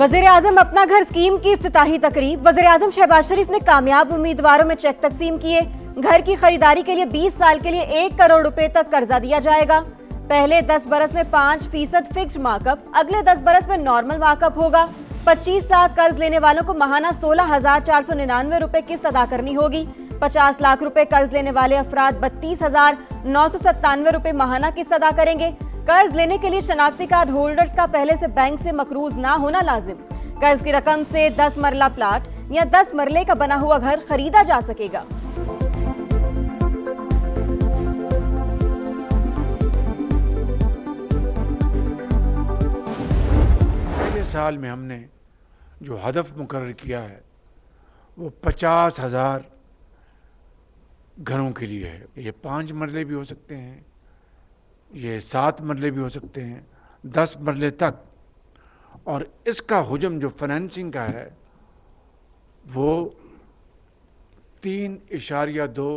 वजीर आजम अपना घर स्कीम की इफ्तिताही तकरीब। वजीर आजम शहबाज शरीफ ने कामयाब उम्मीदवारों में चेक तकसीम किए। घर की खरीदारी के लिए 20 साल के लिए 1 करोड़ रुपए तक कर्जा दिया जाएगा। पहले 10 बरस में 5% फिक्स्ड मार्कअप, अगले 10 बरस में नॉर्मल मार्कअप होगा। 25 लाख कर्ज लेने वालों को माहाना 16,499 रुपए किस्त अदा करनी होगी। 50 लाख रुपए कर्ज लेने वाले अफराद 32,997 रुपए माहाना किस्त अदा करेंगे। कर्ज लेने के लिए शनाख्ती कार्ड होल्डर्स का पहले से बैंक से मकरूज ना होना लाजिम। कर्ज की रकम से 10 मरला प्लाट या 10 मरले का बना हुआ घर खरीदा जा सकेगा। पहले साल में हमने जो हदफ मुकर्रर किया है वो 50,000 घरों के लिए है। ये 5 मरले भी हो सकते हैं, ये 7 मरले भी हो सकते हैं, 10 मरले तक। और इसका हुजम जो फाइनेंसिंग का है वो 3.2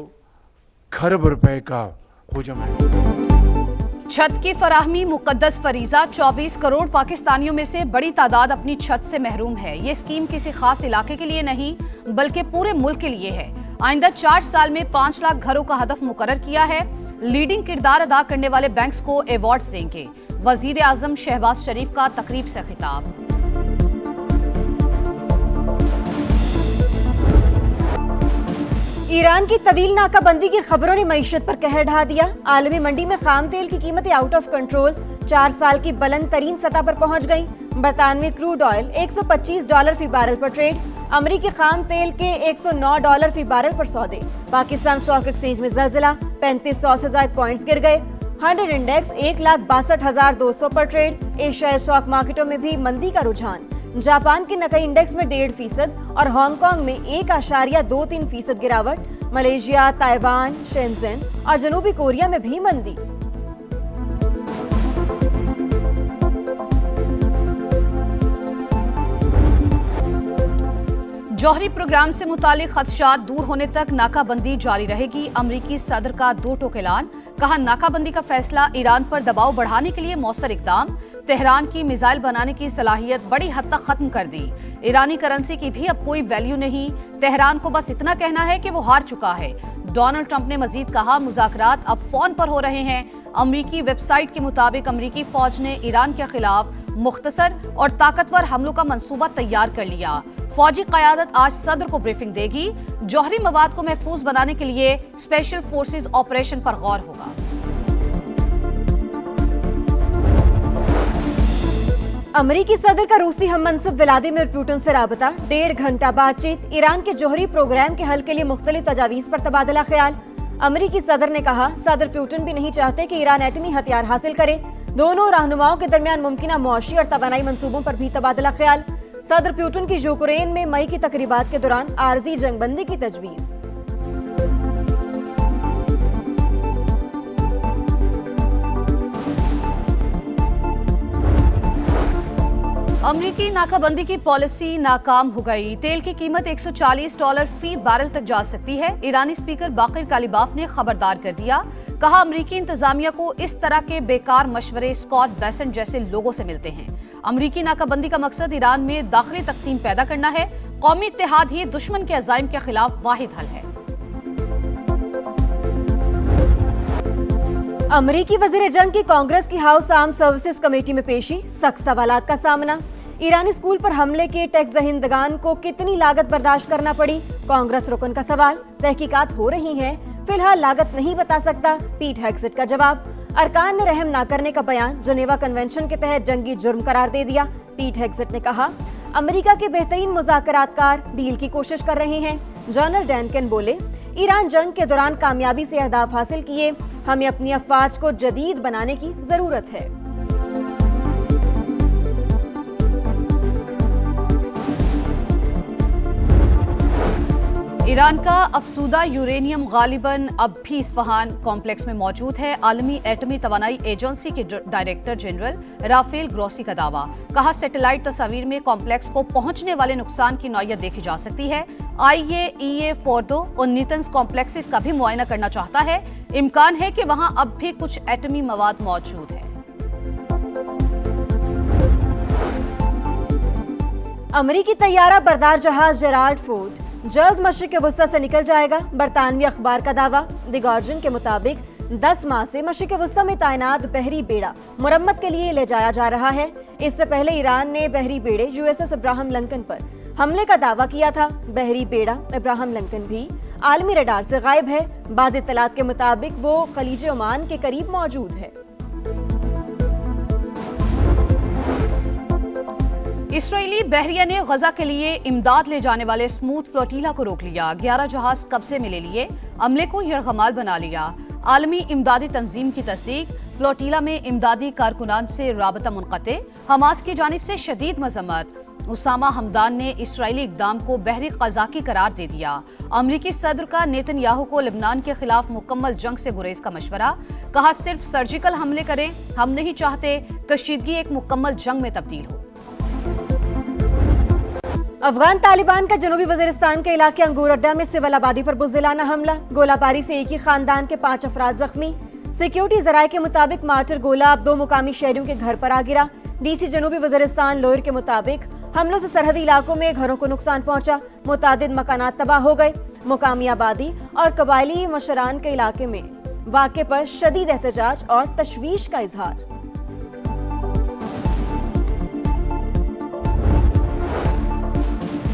खरब रुपए का हुजम है। छत की फराहमी मुकद्दस फरीजा। 24 करोड़ पाकिस्तानियों में से बड़ी तादाद अपनी छत से महरूम है। ये स्कीम किसी खास इलाके के लिए नहीं बल्कि पूरे मुल्क के लिए है। आइंदा 4 साल में 5 लाख घरों का हदफ मुकर्रर किया है। लीडिंग किरदार अदा करने वाले बैंक्स को अवार्ड्स देंगे। वजीर आजम शहबाज शरीफ का तकरीब से खिताब। ईरान की तवील नाकाबंदी की खबरों ने मईशत पर कहर ढा दिया। आलमी मंडी में खाम तेल की कीमतें आउट ऑफ कंट्रोल 4 साल की बुलंद तरीन सतह पर पहुंच गईं। बरतानवी क्रूड ऑयल $125 फी बैरल पर ट्रेड। अमरीकी खाम तेल के $109 फी बैरल पर सौदे। पाकिस्तान स्टॉक एक्सचेंज में जलजिला, 3500 से ज्यादा पॉइंट्स गिर गए। 100 इंडेक्स 1,62,200 पर ट्रेड। एशियाई स्टॉक मार्केटों में भी मंदी का रुझान। जापान के नकई इंडेक्स में 1.5% और हांगकांग में 1.23% गिरावट। मलेशिया, ताइवान, शेंजेन और जनूबी कोरिया में भी मंदी। जौहरी प्रोग्राम से मुतालिक खदशात दूर होने तक नाकाबंदी जारी रहेगी। अमरीकी सदर का 2 टोक ऐलान। कहा, नाकाबंदी का फैसला ईरान पर दबाव बढ़ाने के लिए मौसर इकदाम। तेहरान की मिसाइल बनाने की सलाहियत बड़ी हद तक खत्म कर दी। ईरानी करेंसी की भी अब कोई वैल्यू नहीं। तेहरान को बस इतना कहना है कि वो हार चुका है। डोनाल्ड ट्रंप ने मजीद कहा, मुज़ाकरात अब फोन पर हो रहे हैं। अमरीकी वेबसाइट के मुताबिक अमरीकी फौज ने ईरान के खिलाफ मुख्तसर और ताकतवर हमलों का मंसूबा तैयार कर लिया। फौजी क़यादत आज सदर को ब्रीफिंग देगी। जौहरी मवाद को महफूज बनाने के लिए स्पेशल फोर्सेज ऑपरेशन पर गौर होगा। अमरीकी सदर का रूसी हममनसब व्लादिमीर पुतिन से राबता। 1.5 घंटा बातचीत। ईरान के जौहरी प्रोग्राम के हल के लिए मुख्तलिफ तजावीज़ पर तबादला ख्याल। अमरीकी सदर ने कहा, सदर पुतिन भी नहीं चाहते कि ईरान एटमी हथियार हासिल करे। दोनों रहनुमाओं के दरमियान मुमकिन मुआशी और तवानाई मंसूबों पर भी तबादला ख्याल। सदर पुतिन की यूक्रेन में मई की तकरीबात के दौरान आरजी जंगबंदी की तजवीज़। अमरीकी नाकाबंदी की पॉलिसी नाकाम हो गई। तेल की कीमत $140 फी बैरल तक जा सकती है। ईरानी स्पीकर बाकिर कालिबाफ ने खबरदार कर दिया। कहा, अमरीकी इंतजामिया को इस तरह के बेकार मशवरे स्कॉट बेसेंट जैसे लोगों से मिलते हैं। अमरीकी नाकाबंदी का मकसद ईरान में दाखिली तकसीम पैदा करना है। कौमी इत्तेहाद ही दुश्मन के अज़ाइम के खिलाफ वाहिद हल है। अमरीकी वज़ीर जंग की कांग्रेस की हाउस आर्म सर्विसेज कमेटी में पेशी। सख्त सवालात का सामना। ईरानी स्कूल पर हमले के टैक्स दहिंदगान को कितनी लागत बर्दाश्त करना पड़ी, कांग्रेस रुकन का सवाल। तहकीकात हो रही हैं, फिलहाल लागत नहीं बता सकता, पीट हेग्सेट का जवाब। अरकान ने रहम ना करने का बयान जनेवा कन्वेंशन के तहत जंगी जुर्म करार दे दिया। पीट हेग्सेट ने कहा, अमेरिका के बेहतरीन मुज़ाकरातकार डील की कोशिश कर रहे हैं। जनरल डैनकन बोले, ईरान जंग के दौरान कामयाबी से अहदाफ हासिल किए, हमें अपनी अफवाज को जदीद बनाने की जरूरत है। ईरान का अफसूदा यूरेनियम गालिबन अब भी इस्फहान कॉम्प्लेक्स में मौजूद है। आलमी एटमी तवानाई एजेंसी के डायरेक्टर जनरल राफेल ग्रोसी का दावा। कहा, सैटेलाइट तस्वीर में कॉम्प्लेक्स को पहुंचने वाले नुकसान की नौयत देखी जा सकती है। IAEA फोर्दो और नीतंस कॉम्प्लेक्सेस का भी मुआयना करना चाहता है। इम्कान है कि वहां अब भी कुछ एटमी मवाद मौजूद है। अमेरिकी तैयारा बरदार जहाज जेराल्ड फोर्ड जल्द मशरिक वस्ता से निकल जाएगा। बरतानवी अखबार का दावा। द गार्जियन के मुताबिक 10 माह से मशरिक वस्ता में तैनात बहरी बेड़ा मुरम्मत के लिए ले जाया जा रहा है। इससे पहले ईरान ने बहरी बेड़े USS इब्राहिम लिंकन पर हमले का दावा किया था। बहरी बेड़ा इब्राहिम लिंकन भी आलमी रडार से गायब है। बाज़ इत्तलात के मुताबिक वो खलीज ओमान के करीब मौजूद है। इसराइली बहरिया ने गजा के लिए इमदाद ले जाने वाले स्मूथ फ्लोटीला को रोक लिया। 11 जहाज कब्जे में ले लिए, अमले को यरगमाल बना लिया। आलमी इमदादी तंजीम की तस्दीक। फ्लोटीला में इमदादी कारकुनान से राबता मुनक़ते। हमास की जानिब से शदीद मजम्मत। उसामा हमदान ने इसराइली इक़दाम को बहरी क़ज़ाक़ी करार दे दिया। अमरीकी सदर का नेतन्याहू को लेबनान के खिलाफ मुकम्मल जंग से गुरेज का मशवरा। कहा सिर्फ सर्जिकल हमले करें, हम नहीं चाहते कशीदगी एक मुकम्मल जंग में तब्दील हो। अफगान तालिबान का जनूबी वजीरिस्तान के इलाके अंगूर अड्डा में सिविल आबादी पर बुज़दिलाना हमला। गोलाबारी से एक ही खानदान के 5 अफराद जख्मी। सिक्योरिटी जराये के मुताबिक मार्टर गोला अब 2 मुकामी शहरियों के घर पर आ गिरा। DC जनूबी वजीरिस्तान लोअर के मुताबिक हमलों से सरहदी इलाकों में घरों को नुकसान पहुंचा। मुतादिद मकानात तबाह हो गए। मुकामी आबादी और कबायली मशरान के इलाके में वाक़े पर शदीद एहतजाज और तशवीश का इजहार।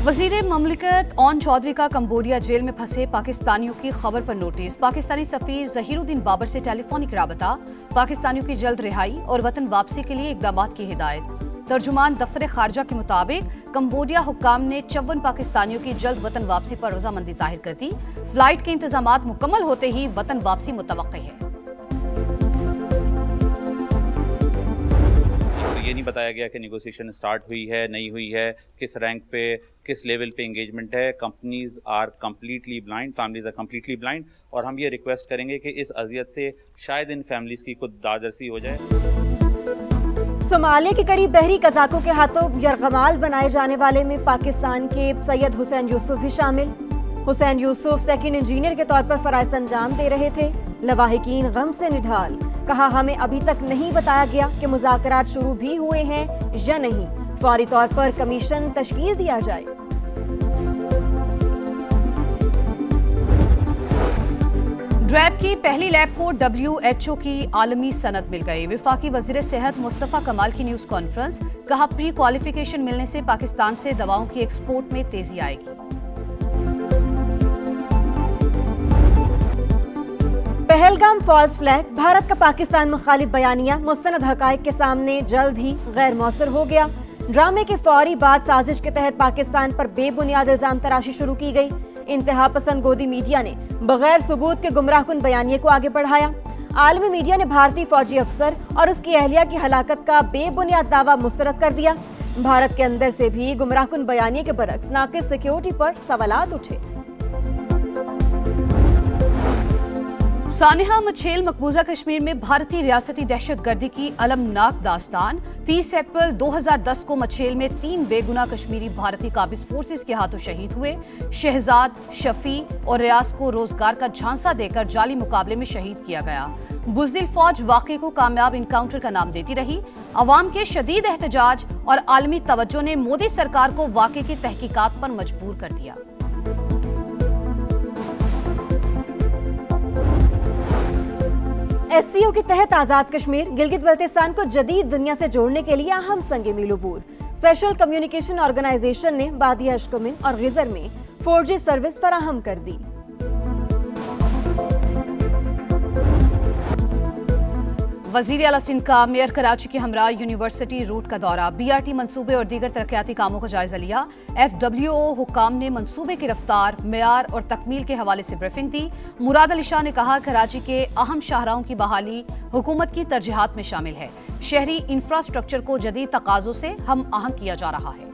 वज़ीर ममलिकत ओन चौधरी का कंबोडिया जेल में फंसे पाकिस्तानियों की खबर पर नोटिस। पाकिस्तानी सफीर ज़हीरुद्दीन बाबर से टेलीफोनिक राबता। पाकिस्तानियों की जल्द रिहाई और वतन वापसी के लिए इक़दामात की हिदायत। तर्जुमान दफ्तर खारजा के मुताबिक कंबोडिया हुक्काम ने 54 पाकिस्तानियों की जल्द वतन वापसी पर रजामंदी जाहिर कर दी। फ्लाइट के इंतजामात मुकम्मल होते ही वतन वापसी मुतवक्की है। ये नहीं बताया गया कि नेगोशिएशन स्टार्ट हुई है नहीं हुई है, किस रैंक पे किस लेवल पे एंगेजमेंट है। Companies are completely blind, families are completely blind. और हम ये रिक्वेस्ट करेंगे कि इस अजियत से शायद इन फैमिलीज की खुद दादरसी हो जाए। सोमालिया के करीब बहरी कज़ाकों के हाथों यरगमाल बनाए जाने वाले में पाकिस्तान के सैयद हुसैन यूसुफ भी शामिल। हुसैन यूसुफ सेकंड इंजीनियर के तौर पर फराइज़ अंजाम दे रहे थे। लवाहिकीन गम से निढाल। कहा हमें अभी तक नहीं बताया गया कि मुज़ाकरात शुरू भी हुए हैं या नहीं। फौरी तौर पर कमीशन तश्कील दिया जाए। ड्रैब की पहली लैब को WHO की आलमी सनद मिल गई। वफाकी वजीर सेहत मुस्तफ़ा कमाल की न्यूज़ कॉन्फ्रेंस। कहा प्री क्वालिफिकेशन मिलने से पाकिस्तान से दवाओं की एक्सपोर्ट में तेजी आएगी। Pahalgam false flag. भारत का पाकिस्तान मुखालिफ बयानिया मुस्तनद हकायक के सामने जल्द ही गैर मौसर हो गया। ड्रामे के फौरी बाद साजिश के तहत पाकिस्तान पर बेबुनियाद इल्जाम तराशी शुरू की गई। इंतहा पसंद गोदी मीडिया ने बगैर सबूत के गुमराहकुन बयानिए को आगे बढ़ाया। आलमी मीडिया ने भारतीय फौजी अफसर और उसकी अहलिया की हलाकत का बेबुनियाद दावा मुस्तरद कर दिया। भारत के अंदर से भी गुमराहकुन बयानिए के बरक्स नाक़िस सिक्योरिटी पर सवालात उठे। सानिहा मछेल मकबूजा कश्मीर में भारतीय रियासती दहशतगर्दी की अलमनाक दास्तान। 30 अप्रैल 2010 को मछेल में 3 बेगुनाह कश्मीरी भारतीय काबिज फोर्सेस के हाथों शहीद हुए। शहजाद, शफी और रियाज को रोजगार का झांसा देकर जाली मुकाबले में शहीद किया गया। बुज़दिल फौज वाक़े को कामयाब इनकाउंटर का नाम देती रही। अवाम के शदीद एहतजाज और आलमी तवज्जो ने मोदी सरकार को वाक़े की तहकीकात पर मजबूर कर दिया। SCO के तहत आजाद कश्मीर गिलगित बल्तिस्तान को जदीद दुनिया से जोड़ने के लिए अहम संग मीलूबूर। स्पेशल कम्युनिकेशन ऑर्गेनाइजेशन ने बादिया अशकमिन और गिजर में 4G सर्विस फराहम कर दी। वजीर आला सिंध का मेयर कराची के हमरा यूनिवर्सिटी रूट का दौरा। BRT मंसूबे और दीगर तरक्याती कामों का जायजा लिया। FWO हुक्काम ने मंसूबे की रफ्तार, मेयार और तकमील के हवाले से ब्रीफिंग दी। मुराद अली शाह ने कहा कराची के अहम शाहराहों की बहाली हुकूमत की तरजीहात में शामिल है। शहरी इंफ्रास्ट्रक्चर को जदीद तकाजों से हम आहंग किया जा रहा है।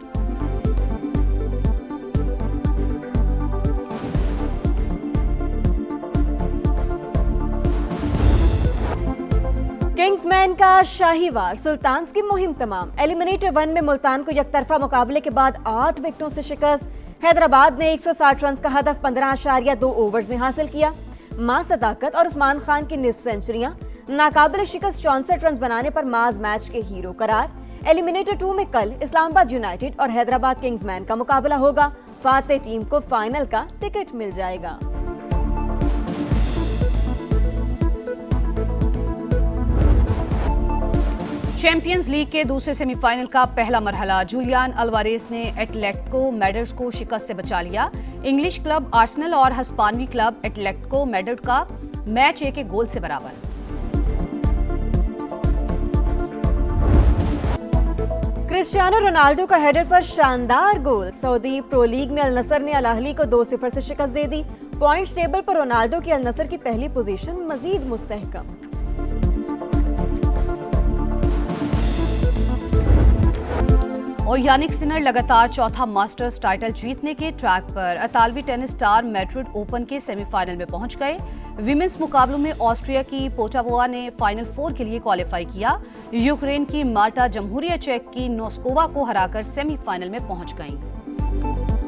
किंग्समैन का शाहीवार, सुल्तान्स की मुहिम तमाम। एलिमिनेटर 1 में मुल्तान को एकतरफा मुकाबले के बाद 8 विकेटों से शिकस्त। हैदराबाद ने 160 रन का हदफ 15.2 ओवर्स में हासिल किया। मां सदाकत और उस्मान खान की निस्फ सेंचुरियां, नाकाबिल शिकस्त 64 रन बनाने पर माज मैच के हीरो करार। एलिमिनेटर 2 में कल इस्लामाबाद यूनाइटेड और हैदराबाद किंग्समैन का मुकाबला होगा। फाते टीम को फाइनल का टिकट मिल जाएगा। चैंपियंस लीग के दूसरे सेमीफाइनल का पहला मरहला जूलियन अल्वारेज ने एटलेटिको मैड्रिड को शिकस्त से बचा लिया। इंग्लिश क्लब आर्सेनल और हस्पानवी क्लब एटलेटिको मैड्रिड का मैच 1-1 गोल से बराबर। क्रिस्टियानो रोनाल्डो का हेडर पर शानदार गोल। सऊदी प्रो लीग में अल नसर ने अल अहली को 2-0 से शिकस्त दे दी। पॉइंट्स टेबल पर रोनाल्डो की अल नसर की पहली पोजीशन मजीद मुस्तहकम। और यानिक सिनर लगातार चौथा मास्टर्स टाइटल जीतने के ट्रैक पर। इतालवी टेनिस स्टार मैड्रिड ओपन के सेमीफाइनल में पहुंच गए। विमेंस मुकाबलों में ऑस्ट्रिया की पोटावोवा ने फाइनल 4 के लिए क्वालिफाई किया। यूक्रेन की माल्टा जमहूरिया चेक की नोस्कोवा को हराकर सेमीफाइनल में पहुंच गईं।